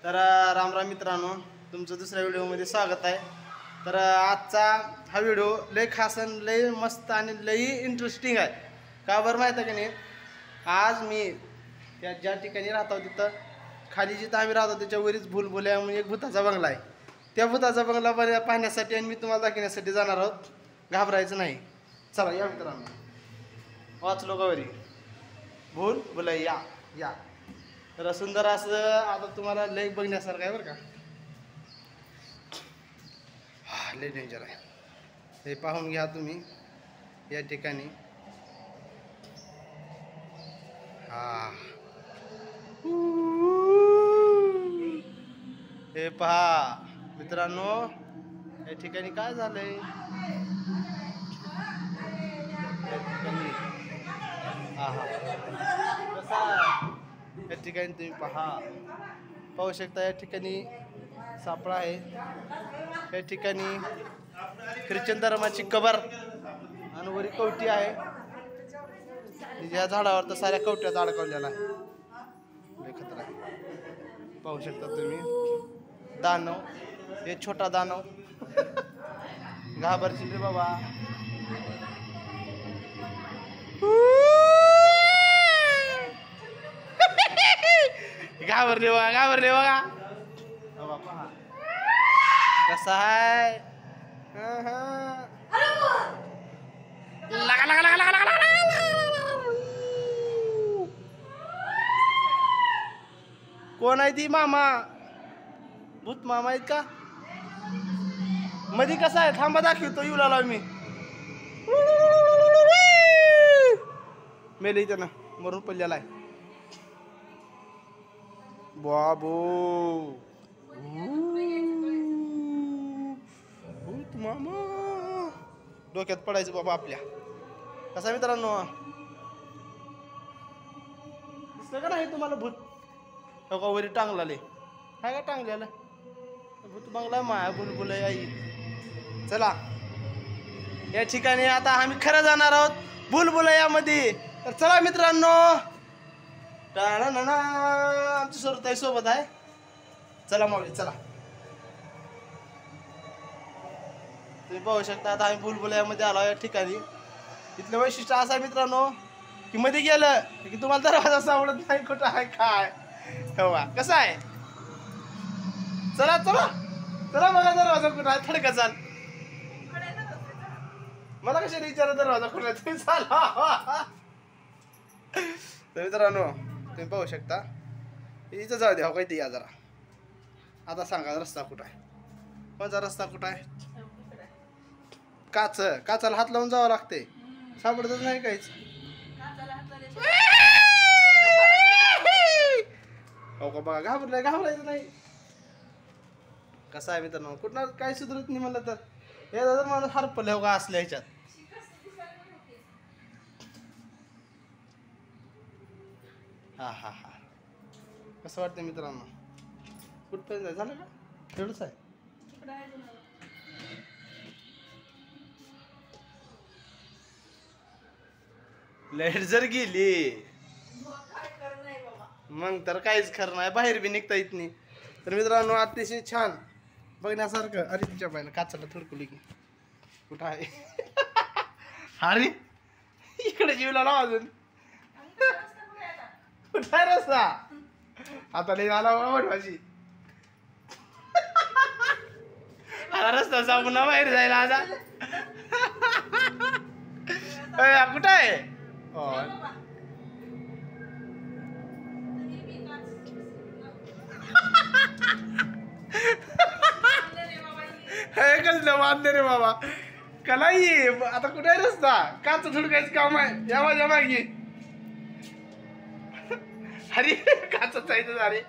तर राम राम मित्रांनो, तुमचं दुसऱ्या व्हिडिओमध्ये स्वागत आहे। तर आजचा हा व्हिडिओ लय खास आणि लय मस्त आणि लय इंटरेस्टिंग आहे। का बरं माहिती आहे की नाही, आज मी त्या ज्या ठिकाणी राहतो तिथं खाली जिथं आम्ही राहतो त्याच्यावरच भूलभुलैया म्हणून एक भूताचा बंगला आहे। त्या भूताचा बंगला पाहण्यासाठी आणि मी तुम्हाला दाखवण्यासाठी जाणार आहोत। घाबरायचं नाही, चला या मित्रांनो, वाचलो गौरी भूलभुलैया या। तर सुंदर असं आता तुम्हाला लय बघण्यासारखं आहे बरं का। लय डेंजर आहे हे, पाहून घ्या तुम्ही या ठिकाणी। हा हे पहा मित्रांनो, या ठिकाणी काय झालंय या ठिकाणी। हा कसा या ठिकाणी तुम्ही पाहू शकता। या ठिकाणी सापळा आहे, या ठिकाणी ख्रिश्चन धर्माची कबर आणि वरी कवटी आहे। या झाडावर तर साऱ्या कवट्यात अडकवलेला आहे, लय खतरा आहे। पाहू शकता तुम्ही दानव, हे छोटा दानव घाबरशील रे बाबा। घाबरले बघा पहा कसा आहे। लगा लगा लगा लगा लगा कोण आहे ती? मामा, भूत मामा आहेत का? मधी कसा आहे? थांबा दाखवतो, येऊ लागलो मी। मेले इथं ना, मरून पडलेला आहे बाबू। भूत मामा डोक्यात पडायचं बाबा आपल्या। कसा मित्रांनो, दिसलं का नाही तुम्हाला भूत? हो का, वरी टांगलाले काय का टांगलेलं भूत बंगला माया भूलभुलैया आई। चला या ठिकाणी आता आम्ही खरं जाणार आहोत भूलभुलैयामध्ये। तर चला मित्रांनो, आमची सुरताई सोबत आहे। चला माऊली चला। तुम्ही पाहू शकता आता आम्ही भूलभुलैयामध्ये आलो या ठिकाणी। इथलं वैशिष्ट्य असं आहे मित्रांनो की मध्ये गेलं की तुम्हाला दरवाजा सापडत नाही कुठं आहे काय। हो कसं आहे, चला चला चला बघा दरवाजा कुठं आहे। थडका चाल, मला कशाने विचारा दरवाजा कुठं आहे, तुम्ही चाला। तर मित्रांनो तुम्ही पाहू शकता, इथं जाऊ द्या, हो काही या जरा। आता सांगा रस्ता कुठं आहे, कोणचा रस्ता कुठं आहे? काचाला हात लावून जावं लागते, सापडतच नाही काहीच। हो का बघा, घाबरायचं नाही। कसं आहे मित्रांनो, कुठं काय सुधरत नाही म्हणलं तर हे जर माणूस हरपले हो का असल्या ह्याच्यात। हा कसं वाटतं मित्रांनो, कुठपर्यंत आहे? झालं का एवढंच आहे? लाईट जर गेली मग तर काहीच खरं नाही, बाहेर बी निघता येत नाही। तर मित्रांनो अतिशय छान बघण्यासारखं। अरे तुमच्या बाईला काचाला थडकुली की कुठं आहे? अरे इकडे जीव लावा अजून, कुठं आहे रस्ता? आता लई आला वाटवाशी आता रस्ता सापडून बाहेर जायला आता। कुठं आहे? कसलं वांदे रे बाबा, कलाई आता कुठे आहे रस्ता? काच थोडकायचं काम आहे या माझ्या मागे। अरे काचच आहे अरे,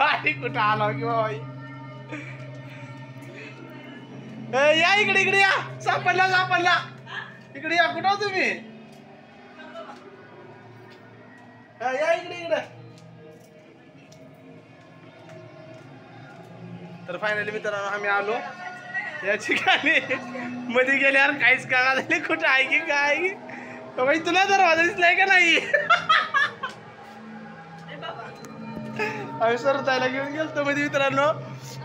अरे कुठं आला की बाबा? या इकडे या, सापडला इकडे या। कुठं तुम्ही? या इकडे। तर फायनली मित्रांनो आम्ही आलो या ठिकाणी मध्ये गेल्यावर काहीच कळणार नाही कुठं आहे की काय बाई. तुला दरवाजा दिसलाय का नाही? आम्ही सरतायला घेऊन गेलतो मध्ये मित्रांनो.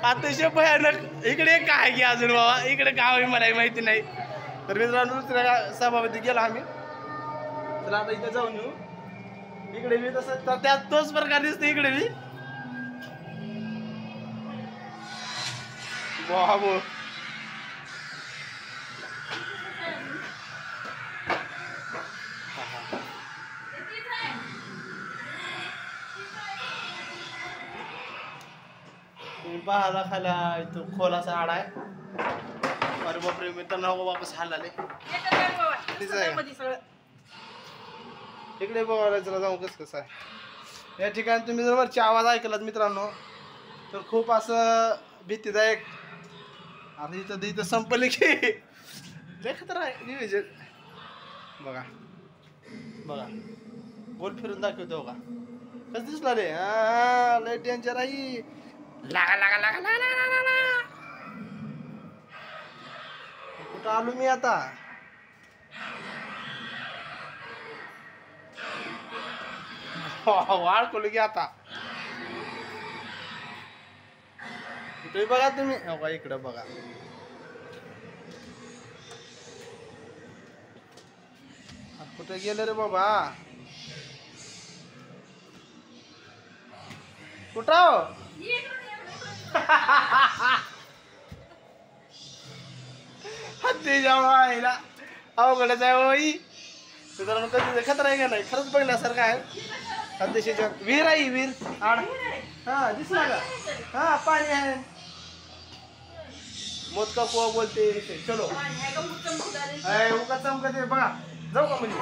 अतिशय भयानक. इकडे काय की अजून बाबा इकडे गाव आहे मलाही माहिती नाही. तर मित्रांनो दुसऱ्या सभामध्ये गेलो आम्ही. तर आता इथे जाऊन येऊ. इकडे मी तसं तर त्यात तोच प्रकार दिसतो इकडे मी. बाबो तुम्ही पाहायला खायला इथं खोल असा आडा आहे. अरे बापरे मित्रांनो वापस हालाले इकडे बघायला जरा जाऊ कसं आहे. या ठिकाणी तुम्ही जर वरची आवाज ऐकलात मित्रांनो तर खूप असं भीतीदायक. आता इथं संपले की लय खतरा आहे नियोजन. बघा बघा गोल फिरून दाखवतो का कसं दिसला रे. हा लय डेंजर आहे. लागा लागा लागा लागा लागा लागा. कुठं आलो मी आता. वाढ खोलू की आता. इकडे बघा तुम्ही हो इकडे बघा. कुठे गेले रे बाबा. कुठं हत्ती जायला अवघडच आहे बाई. मित्रांनो कधी खतरा आहे का नाही खरंच बघण्यासारखं आहे. हद्देशीच्या विहीर आहे विहीर आड. हा दिसला का. हा पाणी आहे. मोदका कुवा बोलते चलो उका चमकत आहे बघा. जाऊ का म्हणजे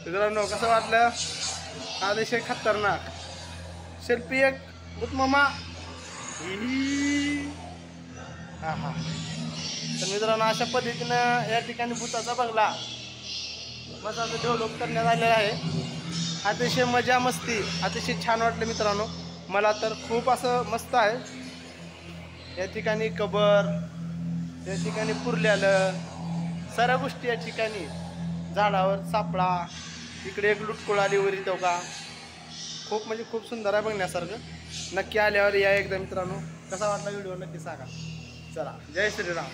मित्रांनो कसं वाटलं. अतिशय खतरनाक. सेल्फी एक बुतमामा. हा हा. तर मित्रांनो अशा पद्धतीनं या ठिकाणी भूताचा बंगला मस्त असं डेव्हलप करण्यात आलेला आहे. अतिशय मजा मस्ती अतिशय छान वाटलं मित्रांनो. मला तर खूप असं मस्त आहे. या ठिकाणी कबर या ठिकाणी पुरल्यालं साऱ्या गोष्टी या ठिकाणी. झाडावर सापळा. इकडे एक लुटकुळाली वर येतो का. खूप म्हणजे खूप सुंदर आहे बघण्यासारखं. नक्की आल्यावर या एकदा मित्रांनो. कसा वाटला व्हिडिओ नक्की सांगा. चला जय श्रीराम.